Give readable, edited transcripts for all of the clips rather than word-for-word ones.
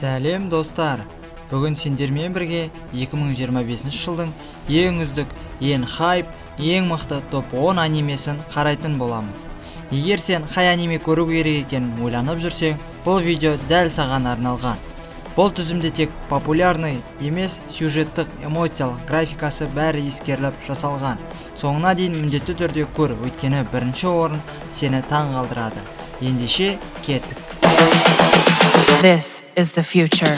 Сәлем достар! Бүгін сендермен бірге 2025 жылдың ең үздік, ең хайп, ең мықты топ 10 анимесін қарайтын боламыз. Егер сен қай аниме көру керек екенін ойланып жүрсең, бұл видео дәл саған арналған. Бұл тізімде тек популярный емес, сюжеттік, эмоциялық графикасы бәрі ескеріліп жасалған. Соңына дейін міндетті түрде көр, өйткені бірінші орын сені таң қалдырады. Ендеше кеттік. This is the future.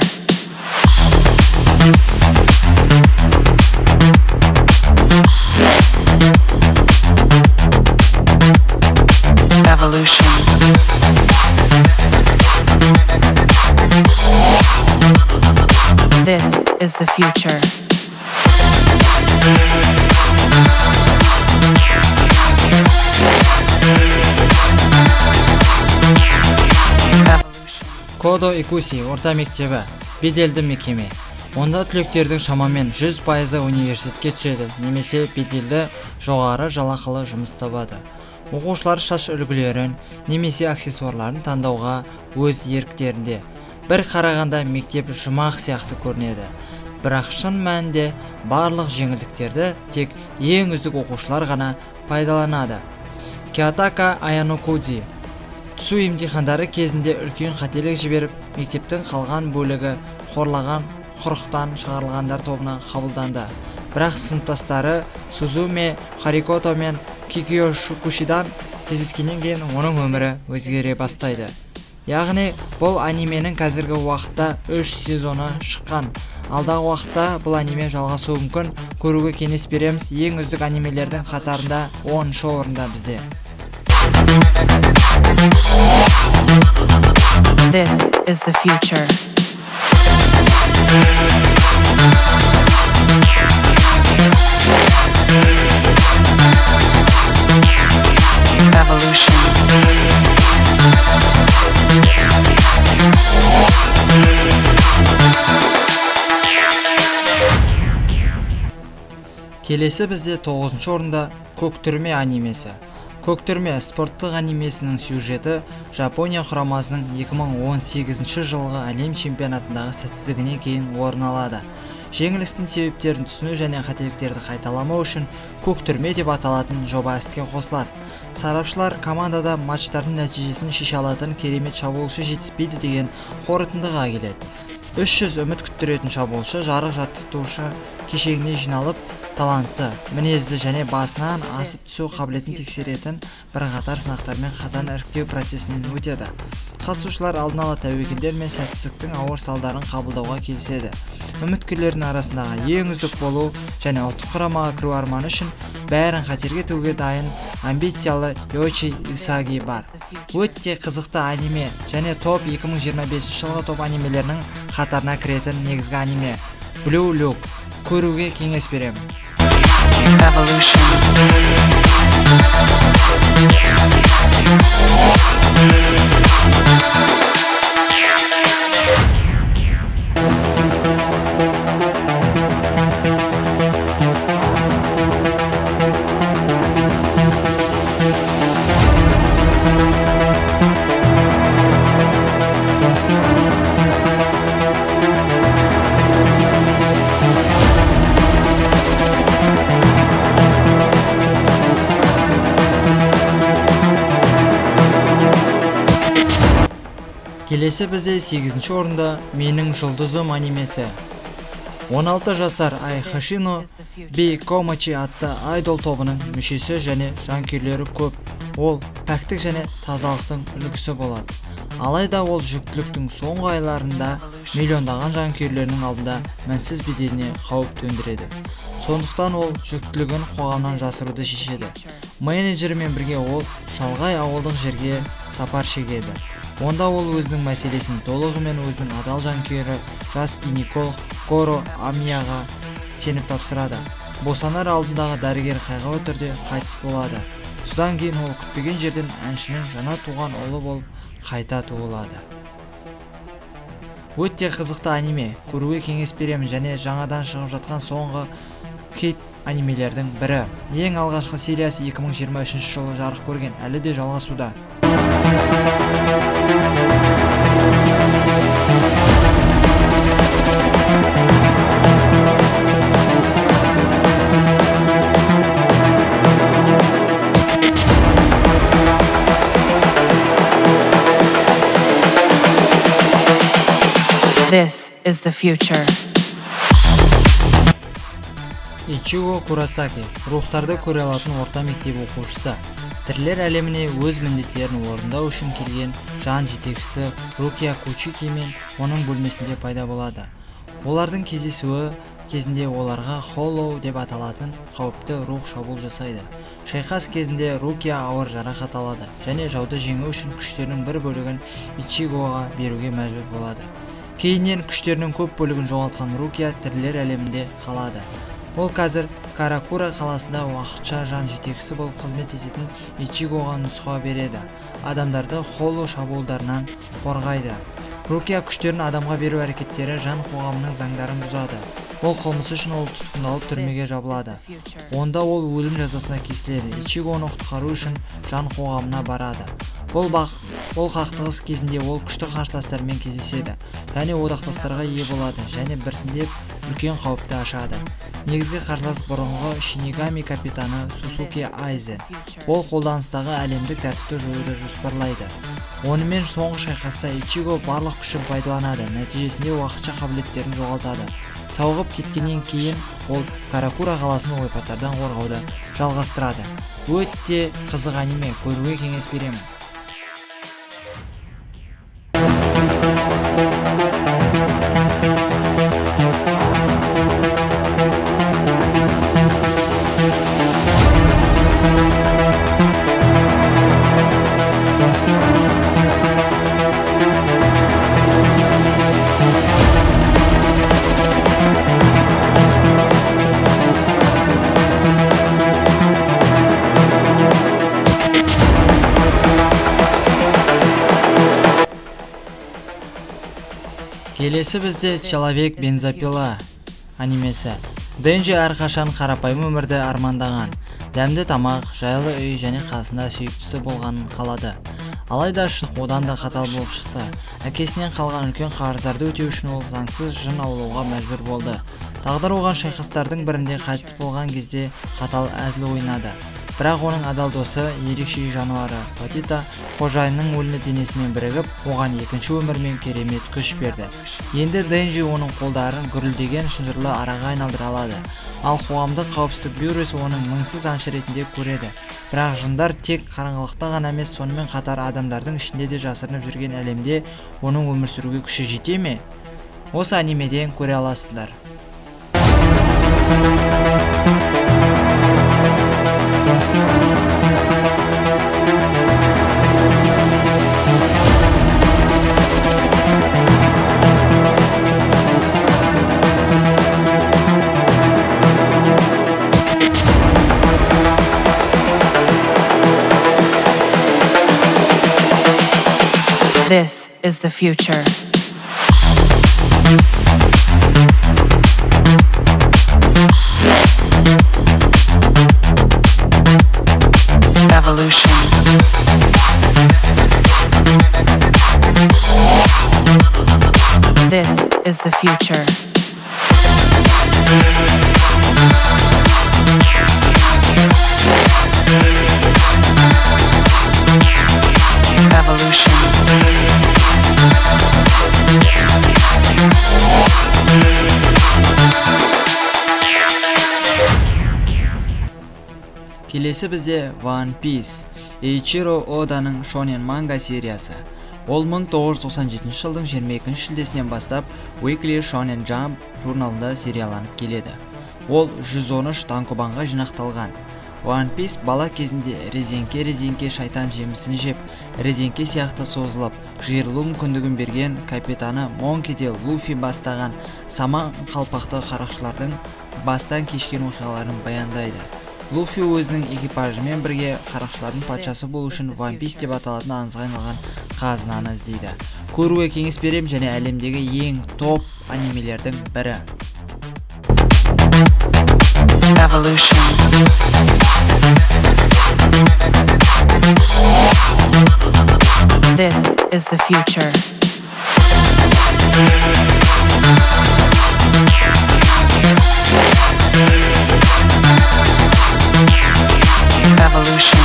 Evolution. This is the future. Кодо Икуси орта мектебі беделді мекеме. Онда түлектердің шамамен 100% университетке түседі, немесе беделді жоғары жалақылы жұмыс табады. Оқушылар шаш үлгілерін немесе аксессуарларын таңдауға өз еріктерінде. Бір қарағанда мектеп жұмақ сияқты көрінеді. Бірақ шын мәнінде барлық жеңілдіктерді тек ең үздік оқушылар ғана пайдаланады. Киотака Аянокуди түсу емтихандары кезінде үлкен қателік жіберіп, мектептің қалған бөлігі қорлаған құрықтан шығарылғандар тобына қабылданды. Бірақ сыныптастары Сузуме Харикото мен Кикио Шукушидан кездескеннен кейін оның өмірі өзгере бастайды. Яғни, бұл анименің қазіргі уақытта 3 сезоны шыққан. Алдағы уақытта бұл аниме жалғасуы мүмкін. Көруге кеңес береміз. Ең үздік анимелердің қатарында 10-шы орында бізде. This is the future. Evolution. Келесі бізде 9-шы орында Көктүрме анимесі. Көктүрме спорттық анимесінің сюжеті Жапония құрамасының 2018 жылғы әлем чемпионатындағы сәтсіздігінен кейін орын алады. Жеңілістің себептерін түсіну және қателіктерді қайталамау үшін Көктүрме деп аталатын жоба іске қосылады. Сарапшылар командада матчтардың нәтижесін шеше алатын керемет шабуылшы жетіспейді деген қорытындыға келеді. 300 үміт күттіретін шабуылшы жарық жаттықтырушы кешеніне жиналып, талантты, мінезді және басынан асып түсу қабілетін тексеретін бірқатар сынақтармен қатаң іріктеу процесінен өтеді. Қатысушылар алдын ала тәуекелдер мен сәтсіздіктің ауыр салдарын қабылдауға келіседі. Үміткерлердің арасындағы ең үздік болу және ұлттық құрамаға кіру арманы үшін бәрін қатерге тігуге дайын амбициялы Йочи Исаги бар. Өте қызықты аниме және топ 2025 жылғы топ анимелерінің қатарына кіретін негізгі аниме Blue Look. Көруге кеңес беремін. Evolution. Келесі бізде 8-ші орында Менің жұлдызым анимесі. 16 жасар Ай Хашино Бей Комачи атты айдол тобының мүшесі және жанкүйерлері көп. Ол пәктік және тазалықтың үлгісі болады. Алайда ол жүктіліктің соңғы айларында миллиондаған жанкүйерлерінің алдында мәнсіз беделіне қауіп төндіреді. Сондықтан ол жүктілігін қоғамнан жасыруды шешеді. Менеджермен бірге ол шалғай ауылдық жерге сапар шегеді. Онда ол өзінің мәселесін толығымен өзінің адал жанкүйері жас гинеколог Коро Амияға сеніп тапсырады. Босанар алдындағы дәрігер қайғылы түрде қайтыс болады. Содан кейін ол күтпеген жерден әншінің жаңа туған ұлы болып қайта туылады. Өте қызықты аниме, көруге кеңес беремін және жаңадан шығып жатқан соңғы хит анимелердің бірі. Ең алғашқы сериясы 2023 жылы жарық көрген, әлі де жалғасуда. This is the future. Ичиго Курасаки рухтарды көре алатын орта мектеп оқушысы. Тірілер әлеміне өз міндеттерін орындау үшін келген жан жетекшісі Рукия Кучики мен оның бөлмесінде пайда болады. Олардың кездесуі кезінде оларға Холлоу деп аталатын қауіпті рух шабуыл жасайды. Шайқас кезінде Рукия ауыр жарақат алады және жауды жеңу үшін күштерінің бір бөлігін Ичигоға беруге мәжбүр болады. Кейіннен күштерінің көп бөлігін жоғалтқан Рукия тірілер әлемінде қалады. Ол қазір Каракура қаласында уақытша жан жетекшісі болып қызмет ететін Ичигоға нұсқау береді. Адамдарды Холлоу шабуылдарынан қорғайды. Рукия күштерін адамға беру әрекеттері жан қоғамының заңдарын бұзады. Ол қылмысы үшін ол тұтқындалып түрмеге жабылады. Онда ол өлім жазасына кесіледі. Ичигоны құтқару үшін жан қоғамына барады. Ол қақтығыс кезінде ол күшті қарсыластармен кездеседі және одақтастарға ие болады және біртіндеп үлкен қауіпті ашады. Негізгі қарсылас бұрынғы Шинигами капитаны Сусуке Айзен. Ол қолданыстағы әлемдік тәртіпті жоюды жоспарлайды. Онымен соңғы шайқаста Ичиго барлық күшін пайдаланады, нәтижесінде уақытша қабілеттерін жоғалтады. Сауығып кеткеннен кейін ол Каракура қаласын ойпаттардан қорғауды жалғастырады. Өте қызық аниме, көруге кеңес беремін. Келесі бізде Человек бензопила анимесі. Денджи әрқашан қарапайым өмірді армандаған, дәмді тамақ, жайлы үй және қасында сүйіктісі болғанын қалады. Алайда шын одан да қатал болып шықты. Әкесінен қалған үлкен қарыздарды өтеу үшін ол заңсыз жын аулауға мәжбүр болды. Тағдыр оған шайқастардың бірінде қайтыс болған кезде қатал әзіл ойнады. Бірақ оның адал досы, ерекше үй жануары Патита қожайынның өлі денесімен бірігіп, оған екінші өмір мен керемет күш берді. Енді Денджи оның қолдарын гүрілдеген шынжырлы араға айналдыра алады. Ал қоғамдық қауіпсіздік бюросы оның мыңсыз аңшы ретінде көреді. Бірақ жындар тек қараңғылықта ғана емес, сонымен қатар адамдардың ішінде де жасырынып жүрген әлемде оның өмір сүруге күші жете ме? Осы анимеден көре аласыздар. This is the future. Evolution. This is the future. Evolution. Келесі бізде One Piece, Эйчиро Оданың шонен манга сериясы. Ол 1997 жылдың 22 шілдесінен бастап Weekly Shonen Jump журналында серияланып келеді. Ол 113 танкобанға жинақталған. One Piece бала кезінде резеңке шайтан жемісін жеп, резеңке сияқты созылып, жиырылу мүмкіндігін берген капитаны Монкиде Луфи бастаған саман қалпақты қарақшылардың бастан кешкен оқиғаларын баяндайды. Луфи өзінің экипажымен бірге қарақшылардың патшасы болу үшін One Piece деп аталатын аңызға айналған қазынаны іздейді. Көруге кеңес берем және әлемдегі ең топ анимелердің бірі. Evolution. This is the future. Evolution.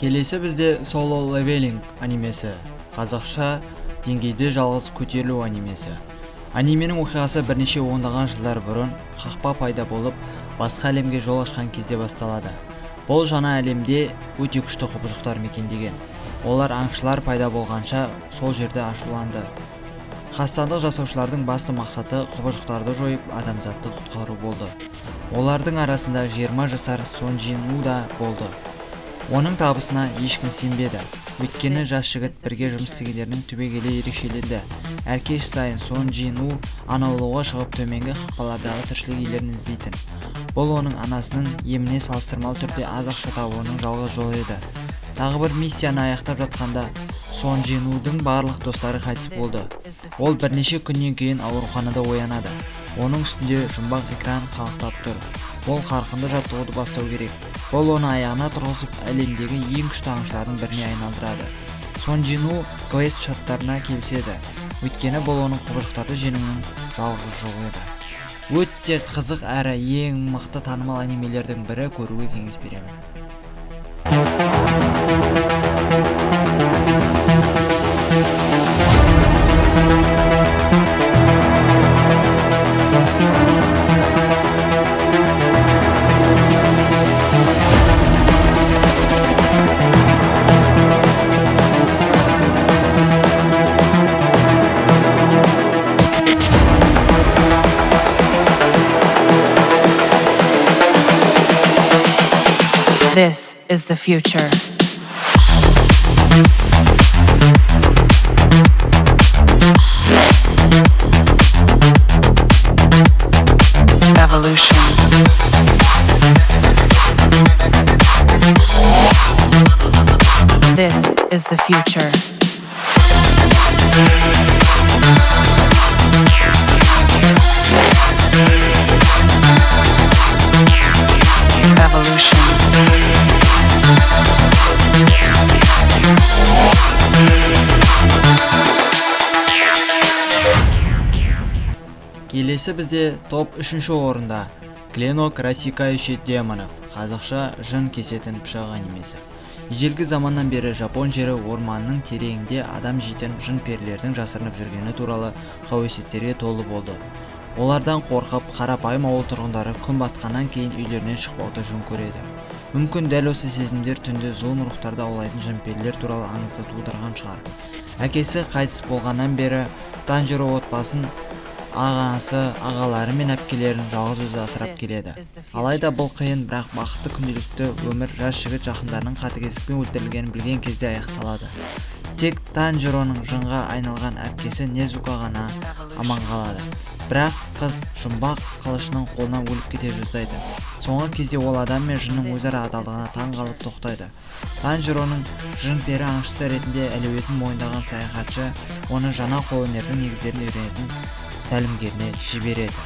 Келесі бізде Solo Leveling анимесі, қазақша деңгейде жалғыз көтерілу анимесі. Анименің оқиғасы бірнеше ондаған жылдар бұрын қақпа пайда болып, басқа әлемге жол ашқан кезде басталады. Бұл жаңа әлемде өте күшті құбыжықтар мекендеген. Олар аңшылар пайда болғанша сол жерде ашуланды. Қастандық жасаушылардың басты мақсаты құбыжықтарды жойып, адамзатты құтқару болды. Олардың арасында 20 жасар Сон Джин У да болды. Оның табысына ешкім сенбеді. Өйткені жас жігіт бірге жұмыс істегендерінің түбегейлі ерекшеленді. Әр кеш сайын Сон Джин У аулауға шығып төменгі қақпалардағы тіршілік иелерін іздейтін. Бұл оның анасының еміне салыстырмалы түрде аз ақша табуының жалғыз жолы еді. Тағы бір миссияны аяқтап жатқанда Сон Джин Удың барлық достары қайтыс болды. Ол бірнеше күннен кейін ауруханада оянады. Оның үстінде жұмбақ экран қалықтап тұр. Ол қарқынды жаттығуды бастау керек. Ол оны аяғына тұрғызып, әлемдегі ең күшті аңшылардың біріне айналдырады. Сон Джин У квест шарттарына келіседі. Өйткені бұл оның құбыжықтарды жеңуінің жалғыз жолы еді. Өте қызық әрі ең мықты танымал анимелердің бірі, көруге кеңес беремін. This is the future. Evolution. This is the future. Evolution. Келесі бізде топ 3-ші орында Клинок рассекающий демонов, қазақша жын кесетін пышақ анимесі. Ежелгі заманнан бері Жапон жері орманның тереңінде адам жейтін жын перілердің жасырынып жүргені туралы қауесеттерге толы болды. Олардан қорқып, қарапайым ауыл тұрғындары күн батқаннан кейін үйлерінен шықпауды жөн көреді. Мүмкін дәл осы сезімдер түнде зұлым рухтарды аулайтын жын-перілер туралы аңызды тудырған шығар. Әкесі қайтыс болғаннан бері Танжиро отбасын ағасы, ағалары мен әпкелерін жалғыз өзі асырап келеді. Алайда бұл қиын, бірақ бақытты күнделікті өмір жас жігіт жақындарының қатыгездікпен өлтірілгенін білген кезде аяқталады. Тек Танжироның жынға айналған әпкесі Незука ғана аман қалады. Бірақ қыз жұмбақ қылышының қолынан өліп кете жаздайды. Соңғы кезде ол адам мен жынның өзара адалдығына таң қалып тоқтайды. Танжироның жын-пері аңшысы ретінде әлеуетін мойындаған саяхатшы оны жаңа қолөнердің негіздерін үйренетін тәлімгеріне жібереді.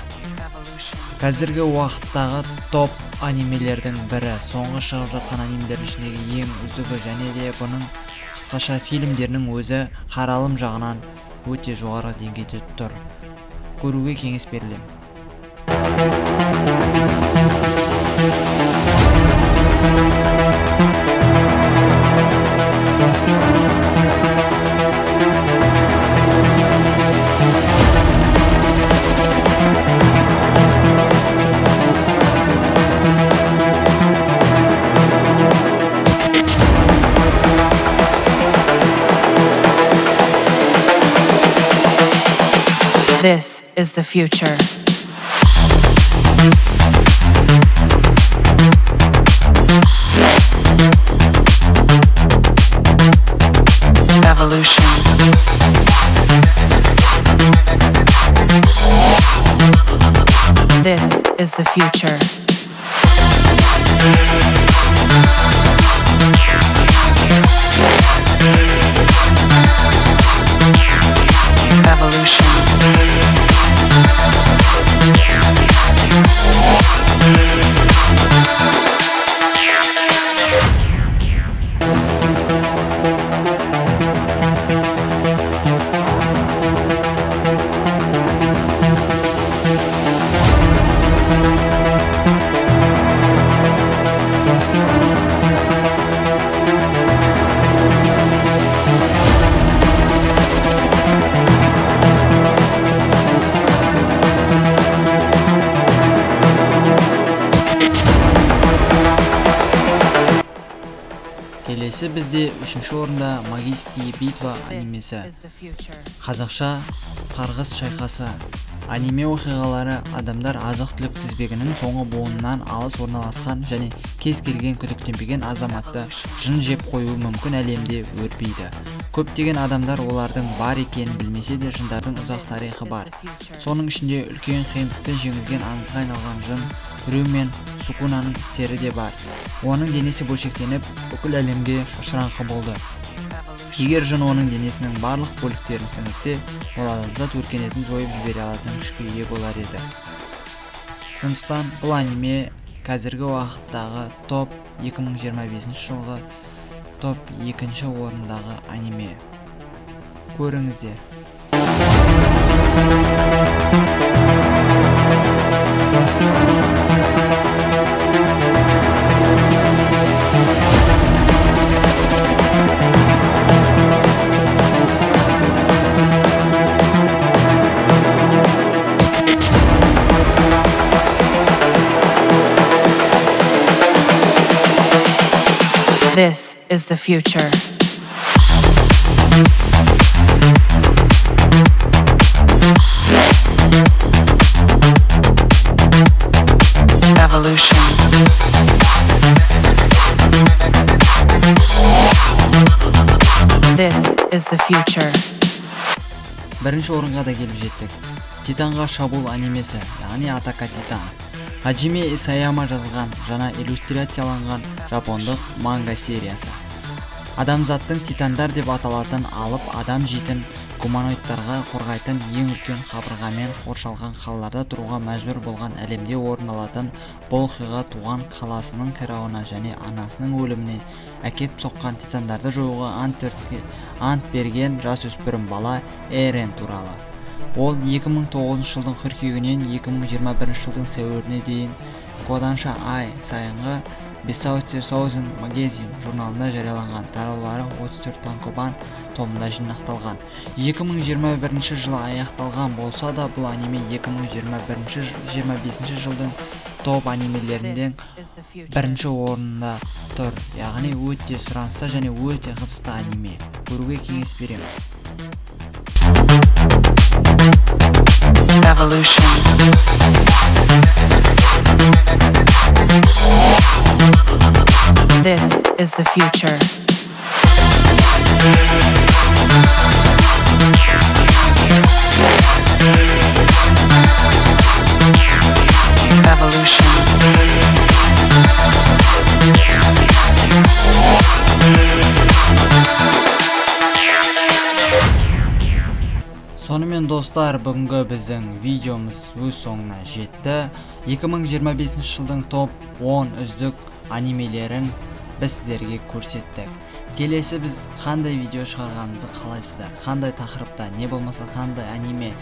Қазіргі уақыттағы топ анимелердің бірі, соңғы шығып жатқан анимелердің ішіндегі ең үздігі және де бұның қысқаша фильмдерінің өзі қаралым жағынан өте жоғары деңгейде тұр. Көруге кеңес берілем. This is the future. Evolution. This is the future. Evolution. келесі бізде 3-ші орында Магические битва анимесі. This is the future. Қазақша қарғыс шайқасы. Аниме оқиғалары адамдар азық-түлік тізбегінің соңғы буынынан алыс орналасқан және кез келген күдіктенбеген азаматты жын жеп қоюы мүмкін әлемде өрбиді. Көптеген адамдар олардың бар екенін білмесе де жындардың ұзақ тарихы бар. Соның ішінде үлкен қиындықпен жеңілген аңызға айналған жын Рю мен Сукунаның істері де бар. Оның денесі бөлшектеніп, бүкіл әлемге шашыраңқы болды. Егер жын оның денесінің барлық бөліктерін сіңірсе, ол адамзат өркениетін жойып жібере алатын күшке ие болар еді. Сондықтан бұл аниме қазіргі уақыттағы топ 2025 жылғы топ 2-ші орындағы аниме. Көріңіздер. This is the future. Evolution. This is the future. Бірінші орынға да келіп жеттік. Титанға шабуыл анимесі, яғни Атака Титан. Хаджиме Исаяма жазған, жаңа иллюстрацияланған жапондық манга сериясы. Адамзаттың титандар деп аталатын алып адам жейтін гуманоидтарға қорғайтын ең үлкен қабырғамен қоршалған қалаларда тұруға мәжбүр болған әлемде орын алатын бұл оқиға туған қаласының қирауына және анасының өліміне әкеп соққан титандарды жоюға ант берген жасөспірім бала Эрен туралы. Ол 2009 жылдың қыркүйегінен 2021 жылдың сәуіріне дейін Коданша ай сайынғы Бесауце Соузен магазин журналында жарияланған, тараулары 34 танкобан томында жинақталған. 2021 жылы аяқталған болса да, бұл аниме 2025 жылдың топ анимелерінде бірінші орында тұр. Яғни өте сұранысты және өте қызықты аниме. Көруге кеңес беремін. Evolution. This is the future. Evolution. Сонымен достар, бүгінгі біздің видеомыз өз соңына жетті. 2025 жылдың топ 10 үздік анимелерін біз сіздерге көрсеттік. Келесі біз қандай видео шығарғанымызды қалайсыздар? Қандай тақырыпта, не болмаса қандай аниме,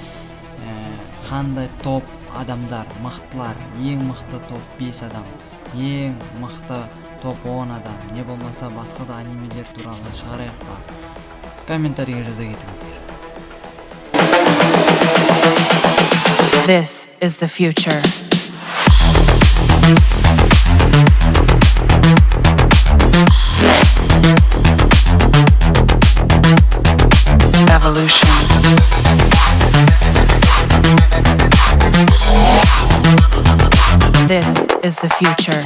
қандай топ адамдар, мықтылар, ең мықты топ 5 адам, ең мықты топ 10 адам, не болмаса басқа да анимелер туралы шығарайық па? Комментарийге жаза кетіңіздер. This is the future. Evolution. This is the future.